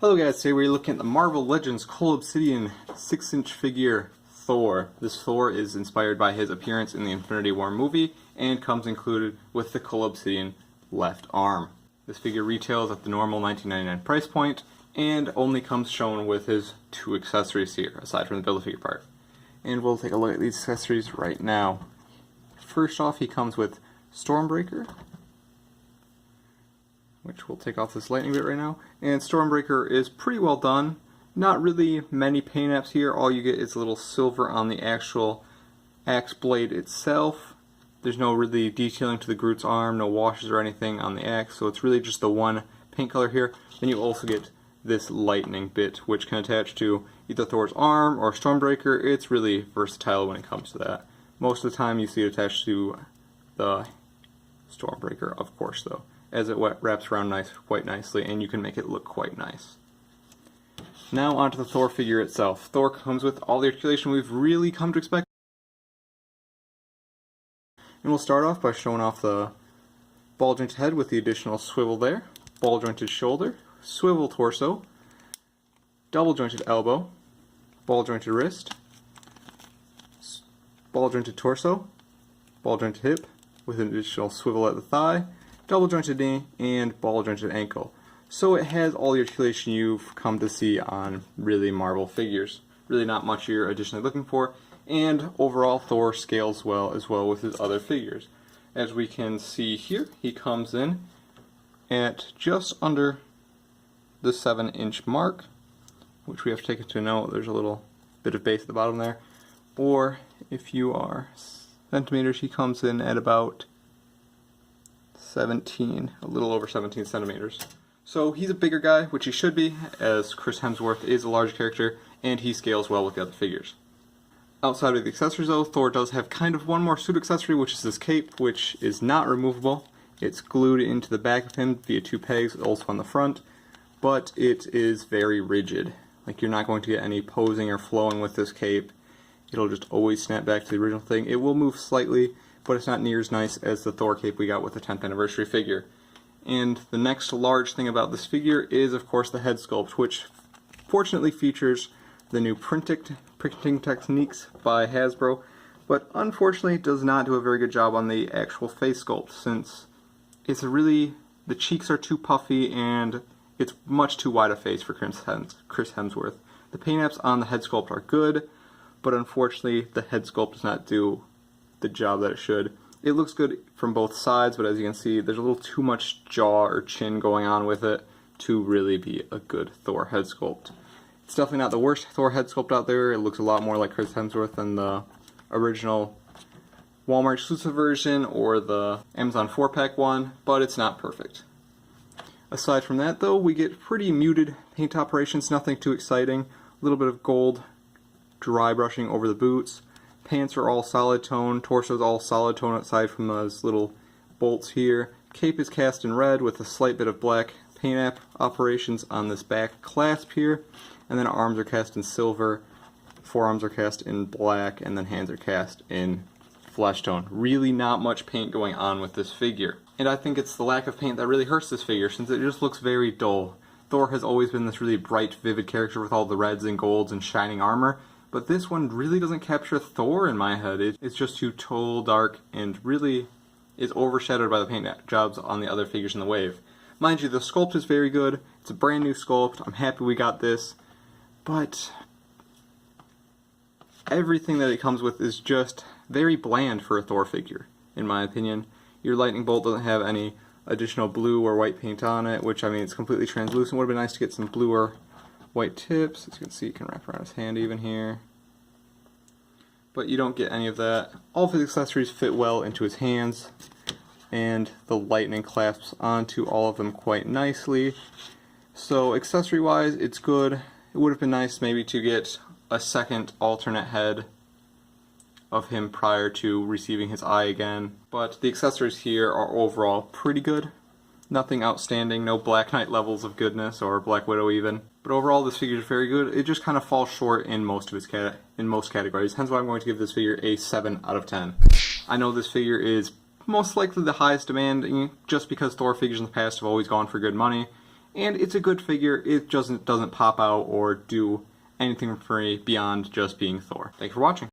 Hello guys, today we're looking at the Marvel Legends Cull Obsidian 6-inch figure Thor. This Thor is inspired by his appearance in the Infinity War movie and comes included with the Cull Obsidian left arm. This figure retails at the normal $19.99 price point and only comes shown with his two accessories here, aside from the Build-A-Figure part. And we'll take a look at these accessories right now. First off, he comes with Stormbreaker, which we'll take off this lightning bit right now. And Stormbreaker is pretty well done. Not really many paint apps here. All you get is a little silver on the actual axe blade itself. There's no really detailing to the Groot's arm, no washes or anything on the axe, so it's really just the one paint color here. Then you also get this lightning bit, which can attach to either Thor's arm or Stormbreaker. It's really versatile when it comes to that. Most of the time you see it attached to the Stormbreaker, of course, though, as it wraps around quite nicely, and you can make it look quite nice. Now onto the Thor figure itself. Thor comes with all the articulation we've really come to expect. And we'll start off by showing off the ball jointed head with the additional swivel there, ball jointed shoulder, swivel torso, double jointed elbow, ball jointed wrist, ball jointed torso, ball jointed hip with an additional swivel at the thigh, double jointed knee, and ball jointed ankle. So it has all the articulation you've come to see on really Marvel figures. Really not much you're additionally looking for, and overall Thor scales well as well with his other figures. As we can see here, he comes in at just under the 7-inch mark, which we have to take into note. There's a little bit of base at the bottom there. Or if you are centimeters, he comes in at about 17, a little over 17 centimeters. So he's a bigger guy, which he should be, as Chris Hemsworth is a large character, and he scales well with the other figures. Outside of the accessories though, Thor does have kind of one more suit accessory, which is his cape, which is not removable. It's glued into the back of him via two pegs, also on the front, but it is very rigid. Like, you're not going to get any posing or flowing with this cape. It'll just always snap back to the original thing. It will move slightly, but it's not near as nice as the Thor cape we got with the 10th anniversary figure. And the next large thing about this figure is, of course, the head sculpt, which fortunately features the new printing techniques by Hasbro, but unfortunately does not do a very good job on the actual face sculpt, since it's the cheeks are too puffy and it's much too wide a face for Chris Hemsworth. The paint apps on the head sculpt are good, but unfortunately the head sculpt does not do the job that it should. It looks good from both sides, but as you can see, there's a little too much jaw or chin going on with it to really be a good Thor head sculpt. It's definitely not the worst Thor head sculpt out there. It looks a lot more like Chris Hemsworth than the original Walmart exclusive version or the Amazon 4-pack one, but it's not perfect. Aside from that though, we get pretty muted paint operations, nothing too exciting. A little bit of gold dry brushing over the boots. Pants are all solid tone, torso is all solid tone aside from those little bolts here. Cape is cast in red with a slight bit of black paint app operations on this back clasp here, and then arms are cast in silver, forearms are cast in black, and then hands are cast in flesh tone. Really not much paint going on with this figure. And I think it's the lack of paint that really hurts this figure, since it just looks very dull. Thor has always been this really bright, vivid character with all the reds and golds and shining armor, but this one really doesn't capture Thor in my head. It's just too tall, dark, and really is overshadowed by the paint jobs on the other figures in the wave. Mind you, the sculpt is very good. It's a brand new sculpt. I'm happy we got this, but everything that it comes with is just very bland for a Thor figure, in my opinion. Your lightning bolt doesn't have any additional blue or white paint on it, which, I mean, it's completely translucent. Would have been nice to get some blue or white tips. As you can see, you can wrap around his hand even here. But you don't get any of that. All of his accessories fit well into his hands, and the lightning clasps onto all of them quite nicely. So accessory-wise, it's good. It would have been nice maybe to get a second alternate head of him prior to receiving his eye again. But the accessories here are overall pretty good. Nothing outstanding, no Black Knight levels of goodness, or Black Widow even. But overall, this figure is very good. It just kind of falls short in most of its categories. Hence why I'm going to give this figure a 7 out of 10. I know this figure is most likely the highest demanding, just because Thor figures in the past have always gone for good money, and it's a good figure. It doesn't pop out or do anything for me beyond just being Thor. Thanks for watching.